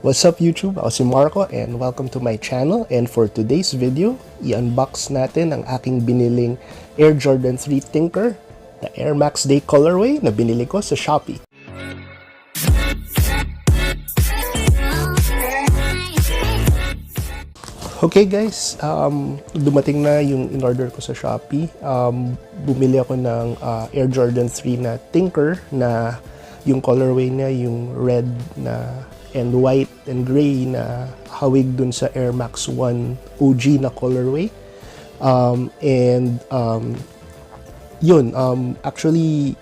What's up YouTube? Ako si Marco and welcome to my channel, and for today's video, i-unbox natin ang aking biniling Air Jordan 3 Tinker na Air Max Day colorway na binili ko sa Shopee. Okay guys, dumating na yung in-order ko sa Shopee. Bumili ako ng Air Jordan 3 na Tinker na yung colorway niya, yung red na and white and gray na hawig dun sa Air Max 1 OG na colorway. Actually,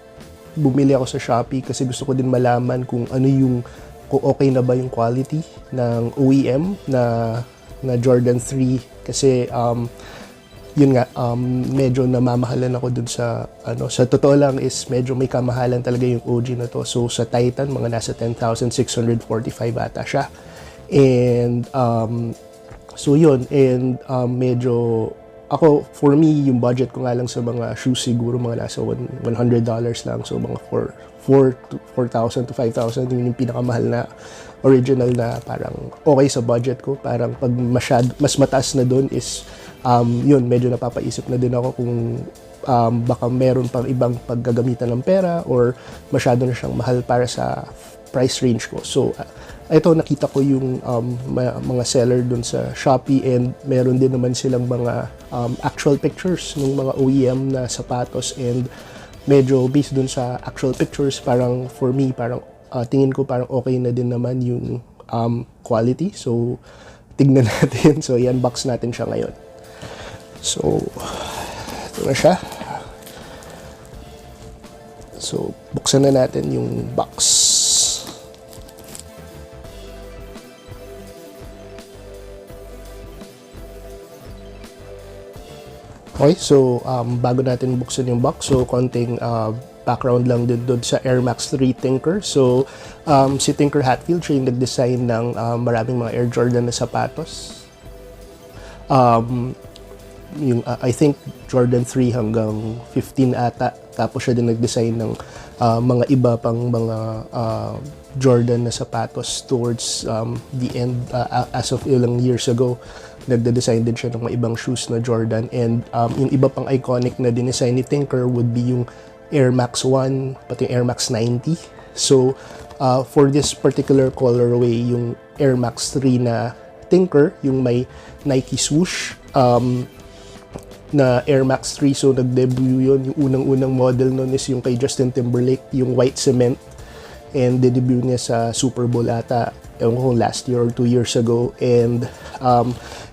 bumili ako sa Shopee kasi gusto ko din malaman kung kung okay na ba yung quality ng OEM na Jordan 3 kasi medyo namamahalan ako dun sa sa totoo lang is medyo may kamahalan talaga yung OG na to. So sa Titan mga nasa 10,645 ata siya. And medyo ako, for me, yung budget ko nga lang sa mga shoes siguro mga nasa $100 lang. So mga 4,000 to 5,000 yung pinakamahal na original na parang okay sa budget ko. Parang pag mas mataas na doon is medyo napapaisip na din ako kung baka meron pang ibang paggagamitan ng pera or masyado na siyang mahal para sa price range ko. So ito, nakita ko yung mga seller dun sa Shopee, and meron din naman silang mga actual pictures ng mga OEM na sapatos, and medyo based dun sa actual pictures, parang for me, parang tingin ko parang okay na din naman yung quality. So tignan natin. So i-unbox natin siya ngayon. So ito na siya. So buksan na natin yung box. Okay, so bago natin buksan yung box, so konting background lang din doon sa Air Max 3 Tinker. So si Tinker Hatfield, siya yung nag-design ng maraming mga Air Jordan na sapatos. I think Jordan 3 hanggang 15 ata. Tapos siya din nag-design ng mga iba pang mga Jordan na sapatos towards the end, as of ilang years ago. Nagde-design din siya ng mga ibang shoes na Jordan, and yung iba pang iconic na dinesign ni Tinker would be yung Air Max 1, pati yung Air Max 90. So for this particular colorway, yung Air Max 3 na Tinker, yung may Nike swoosh na Air Max 3, so nag-debut yun. Yung unang-unang model nun is yung kay Justin Timberlake, yung white cement, and de-debut niya sa Super Bowl ata, ewan ko last year or 2 years ago. And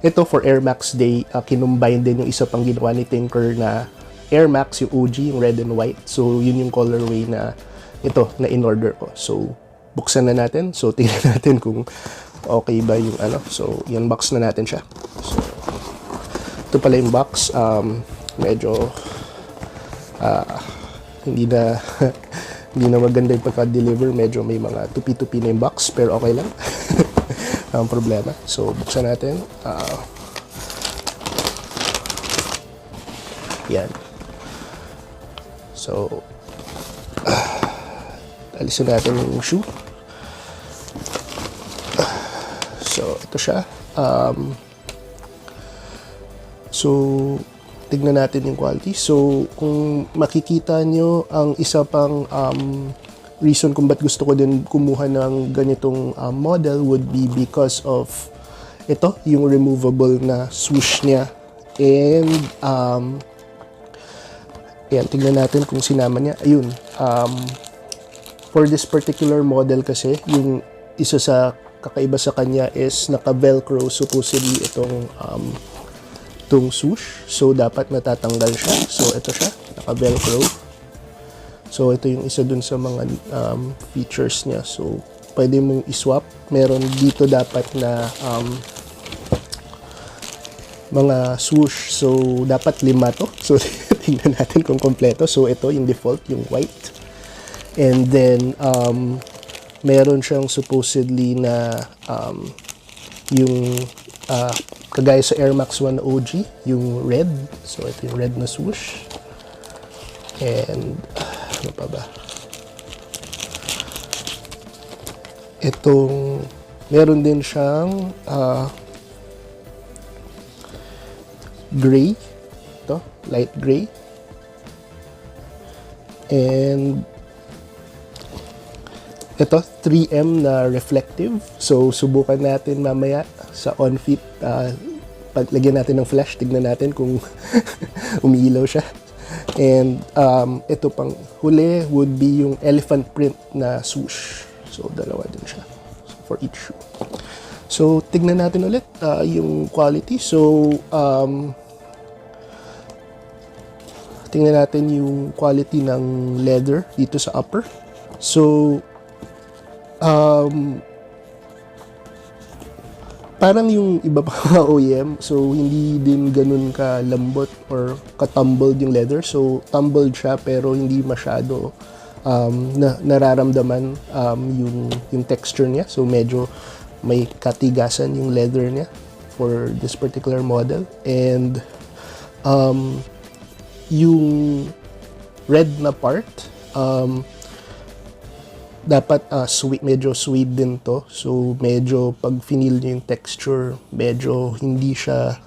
ito for Air Max Day, kinumbine din yung isa pang ginawa ni Tinker na Air Max, yung OG, yung red and white. So yun yung colorway na ito na in-order ko. So buksan na natin. So tingnan natin kung okay ba yung So i-unbox na natin siya. So ito pala yung box. Medyo hindi na hindi na maganda yung pagka-deliver. Medyo may mga tupi-tupi na yung box, pero okay lang. Ang problema. So buksan natin. Yan. So alisin natin yung shoe. So ito siya. So tignan natin yung quality. So kung makikita nyo, ang isa pang reason kung ba't gusto ko din kumuha ng ganitong model would be because of ito, yung removable na swoosh niya. And yan, tignan natin kung sinama niya. Ayun, for this particular model kasi, yung isa sa kakaiba sa kanya is naka-velcro supposedly itong swoosh. So dapat natatanggal siya. So ito siya, naka-velcro. So ito yung isa dun sa mga features niya. So pwede mong i-swap. Meron dito dapat na mga swoosh. So dapat 5 to. So tingnan natin kung kompleto. So ito yung default, yung white. And then meron siyang supposedly na yung kagaya sa Air Max 1 OG, yung red. So ito yung red na swoosh. And ano pa ba? Itong Meron din siyang gray. Ito, light gray. And ito, 3M na reflective. So, subukan natin mamaya sa on-fit. Paglagyan natin ng flash, tignan natin kung umiilaw siya. And ito pang huli would be yung elephant print na swoosh. So, dalawa din siya for each shoe. So, tignan natin ulit yung quality. So, tingnan natin yung quality ng leather dito sa upper. So, parang yung iba pa mga OEM, so hindi din ganun ka lambot or ka-tumbled yung leather. So, tumbled siya pero hindi masyado nararamdaman yung texture niya. So, medyo may katigasan yung leather niya for this particular model. And yung red na part, dapat sweet, medyo sweet din to. So, medyo pag finil nyo yung texture, medyo hindi siya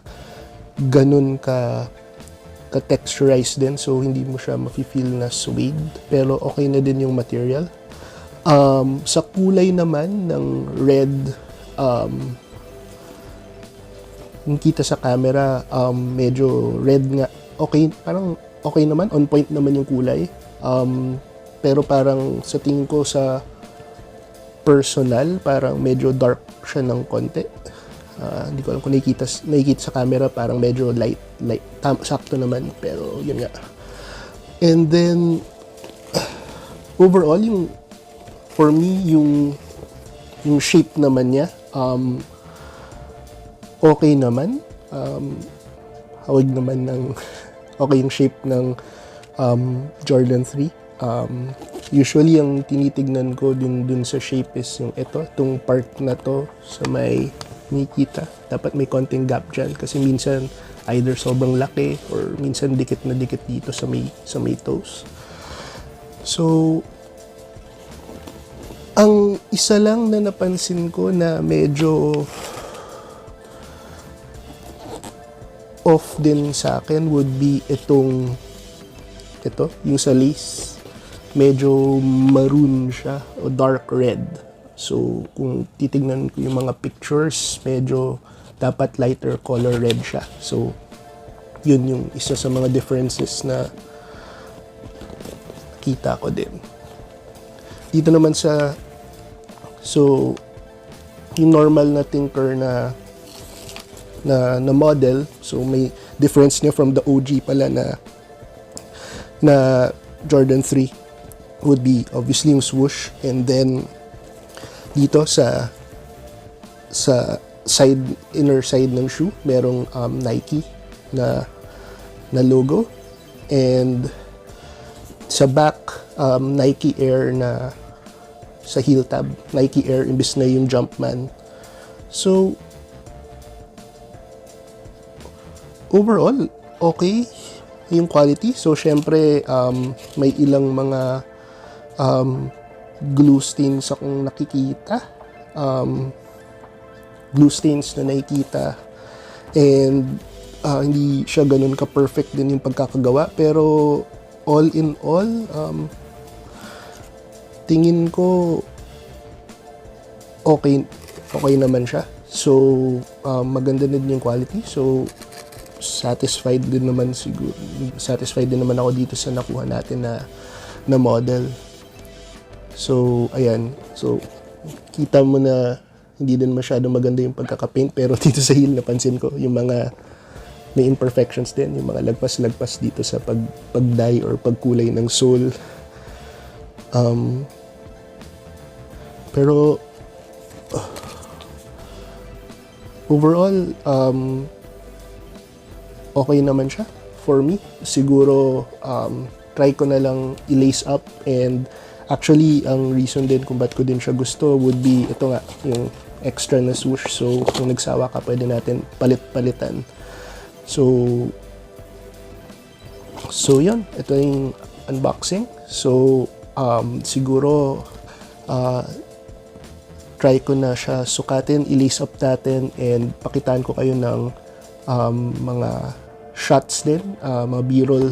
ganun ka-texturized din. So, hindi mo siya mafe-feel na suede. Pero okay na din yung material. Sa kulay naman ng red, yung kita sa camera, medyo red nga. Okay, parang okay naman. On point naman yung kulay. Pero parang sa tingin ko sa personal, parang medyo dark siya ng konti. Hindi ko alam kung nakikita sa camera, parang medyo light. Sakto naman, pero yun nga. And then, overall, for me, yung shape naman niya, okay naman. Hawag naman okay yung shape ng Jordan 3. Usually, ang tinitignan ko dun sa shape is yung itong part na to sa may nakikita. Dapat may konting gap dyan kasi minsan either sobrang laki or minsan dikit na dikit dito sa may toes. So, ang isa lang na napansin ko na medyo off din sa akin would be yung sa lace. Medyo maroon siya o dark red. So, kung titignan ko yung mga pictures, medyo dapat lighter color red siya. So, yun yung isa sa mga differences na kita ko din. Dito naman so, yung normal na tinker na model, so may difference niya from the OG pala na Jordan 3 would be obviously yung swoosh, and then dito sa inner side ng shoe merong Nike na logo, and sa back Nike Air na sa heel tab, Nike Air imbis na yung Jumpman. So overall okay yung quality. So syempre may ilang mga glue stains akong nakikita, glue stains na nakikita, and hindi siya ganun ka-perfect din yung pagkakagawa, pero all in all, tingin ko okay naman siya. So maganda din yung quality. So satisfied din naman ako dito sa nakuha natin na model. So, ayan. So, kita mo na hindi din masyadong maganda yung pagkakapaint, pero dito sa heel napansin ko yung mga may imperfections din, yung mga lagpas-lagpas dito sa pag-dye or pagkulay ng sole. Pero overall, okay naman siya for me. Siguro try ko na lang i-lace up, and actually ang reason din kung ba't ko din siya gusto would be ito nga, yung extra na swoosh. So kung nagsawa ka, pwede natin palit-palitan. So yun, ito yung unboxing. So siguro try ko na siya sukatin, i-lace up natin, and pakitaan ko kayo ng mga shots din, mga b-roll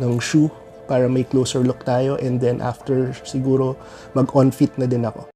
ng shoe para may closer look tayo, and then after siguro mag-on fit na din ako.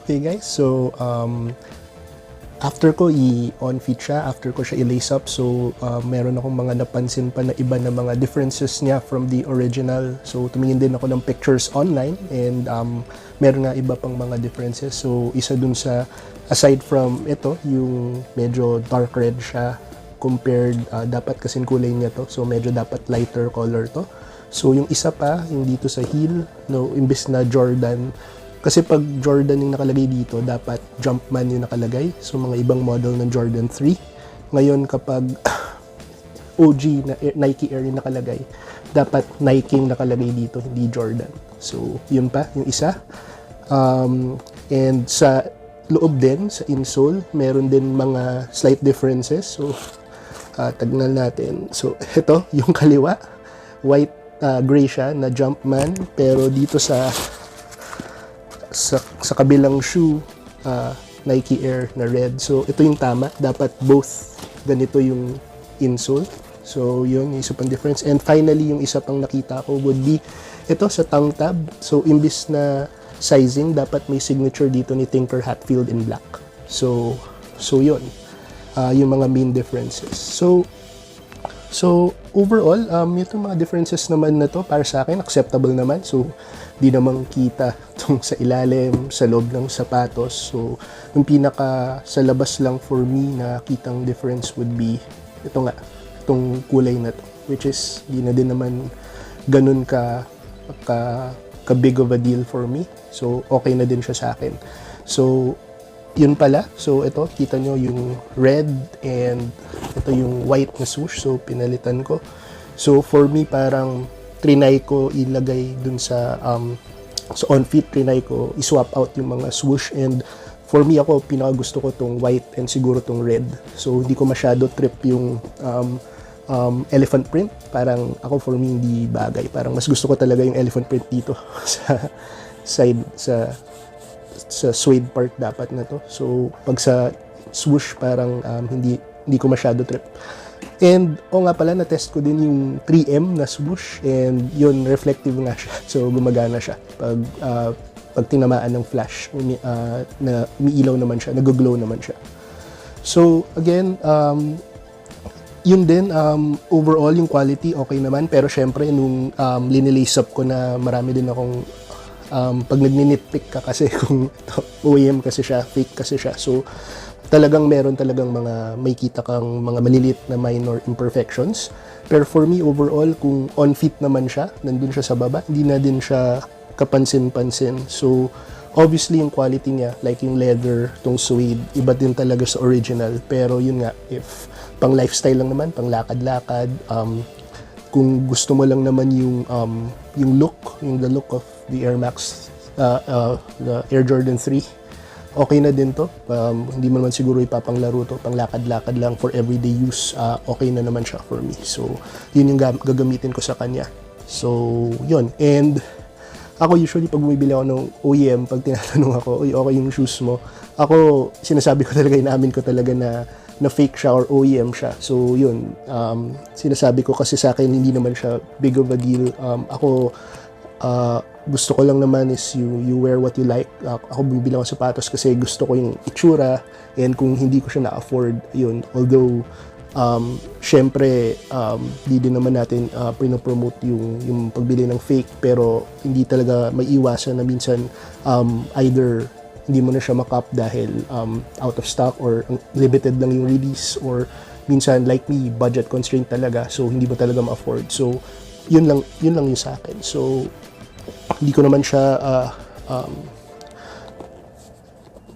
Okay guys, so after ko i-on fit siya, after ko siya i-lace up, so meron akong mga napansin pa na iba na mga differences niya from the original. So tumingin din ako ng pictures online, and meron nga iba pang mga differences. So isa dun sa, aside from ito, yung medyo dark red siya compared, dapat kasing kulay niya to, so medyo dapat lighter color to. So yung isa pa, yung dito sa heel, no, imbis na Jordan, kasi pag Jordan yung nakalagay dito, dapat Jumpman yung nakalagay. So, mga ibang model ng Jordan 3. Ngayon, kapag OG na Nike Air yung nakalagay, dapat Nike yung nakalagay dito, hindi Jordan. So, yun pa, yung isa. And sa loob din, sa insole, meron din mga slight differences. So, tagnan natin. So, ito, yung kaliwa, white, gray siya na Jumpman. Pero dito sa kabilang shoe, Nike Air na red. So, ito yung tama. Dapat both ganito yung insole. So, yun, yung isa pang difference. And finally, yung isa pang nakita ko would be ito sa tongue tab. So, imbis na sizing, dapat may signature dito ni Tinker Hatfield in black. So yun. Yung mga main differences. So overall, itong mga differences naman na to, para sa akin, acceptable naman. So, di naman kita itong sa ilalim, sa loob ng sapatos. So, yung pinaka sa labas lang for me na kitang difference would be ito nga, itong kulay na to. Which is, di na din naman ganun ka big of a deal for me. So, okay na din siya sa akin. So, yun pala. So, ito, kita nyo yung red and ito yung white na swoosh. So, pinalitan ko. So, for me, parang trinay ko ilagay dun sa on-fit, trinay ko iswap out yung mga swoosh. And for me, ako, pinakagusto ko tong white and siguro tong red. So, hindi ko masyado trip yung elephant print. Parang ako, for me, hindi bagay. Parang mas gusto ko talaga yung elephant print dito sa side, sa suede part dapat na to. So, pag sa swoosh, parang hindi ko masyado trip. And, nga pala, na-test ko din yung 3M na swoosh, and yun, reflective nga siya. So, gumagana siya. pag tinamaan ng flash, na umiilaw naman siya, nag-glow naman siya. So, again, yun din, overall, yung quality, okay naman. Pero syempre, nung linilase up ko na marami din akong, pag nagninitpick ka kasi kung OEM kasi siya, fake kasi siya. So, talagang meron talagang mga, may kita kang mga maliliit na minor imperfections. Pero for me, overall, kung on-fit naman siya, nandun siya sa baba, hindi na din siya kapansin-pansin. So, obviously, yung quality niya, like yung leather, tong suede, iba din talaga sa original. Pero yun nga, if pang lifestyle lang naman, pang lakad-lakad, kung gusto mo lang naman yung look, the look of the Air Max, the Air Jordan 3, okay na din to. Hindi mo naman siguro ipapanglaro to, pang lakad-lakad lang for everyday use, okay na naman siya for me. So, yun yung gagamitin ko sa kanya. So, yun. And, ako usually pag bumibili ako ng OEM, pag tinatanong ako, "Uy, okay yung shoes mo?" Ako, sinasabi ko talaga, inamin ko talaga na fake siya or OEM siya. So, yun. Sinasabi ko kasi sa akin, hindi naman siya big of a deal. Ako, gusto ko lang naman is you wear what you like. Ako bumibili ako ng sapatos kasi gusto ko yung itsura, and kung hindi ko siya na-afford, yun. Although, syempre, di din naman natin pinopromote yung pagbili ng fake, pero hindi talaga may iwasan na minsan either hindi mo na siya makap dahil out of stock or limited lang yung release, or minsan like me, budget constraint talaga, so hindi mo talaga ma-afford. So, yun lang yung sa akin. So, hindi ko naman siya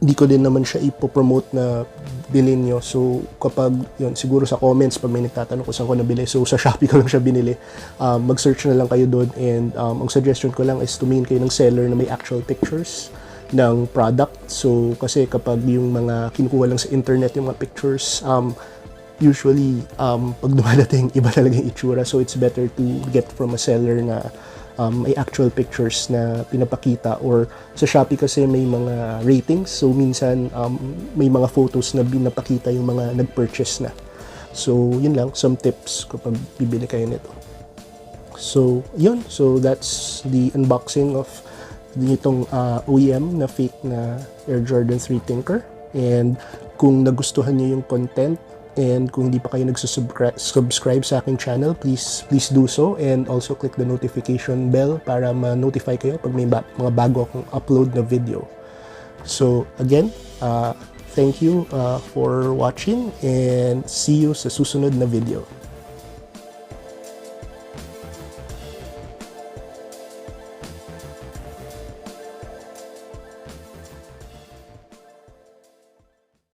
hindi ko din naman siya ipopromote na bilhin nyo. So, kapag, yun, siguro sa comments, pag may nagtatanong kung saan ko nabili, so sa Shopee ko lang siya binili, mag-search na lang kayo doon, and ang suggestion ko lang is tumingin kayo ng seller na may actual pictures ng product. So, kasi kapag yung mga kinukuha lang sa internet, yung mga pictures, usually, pag dumadating, iba talaga yung itsura. So, it's better to get from a seller na may actual pictures na pinapakita, or sa Shopee kasi may mga ratings, so minsan may mga photos na pinapakita yung mga nag-purchase na. So yun lang, some tips kapag bibili kayo nito. So yun, so that's the unboxing of nitong OEM na fake na Air Jordan 3 Tinker. And kung nagustuhan niyo yung content, and kung hindi pa kayo subscribe sa aking channel, please do so, and also click the notification bell para ma-notify kayo pag may mga bago akong upload na video. So again, thank you for watching, and see you sa susunod na video.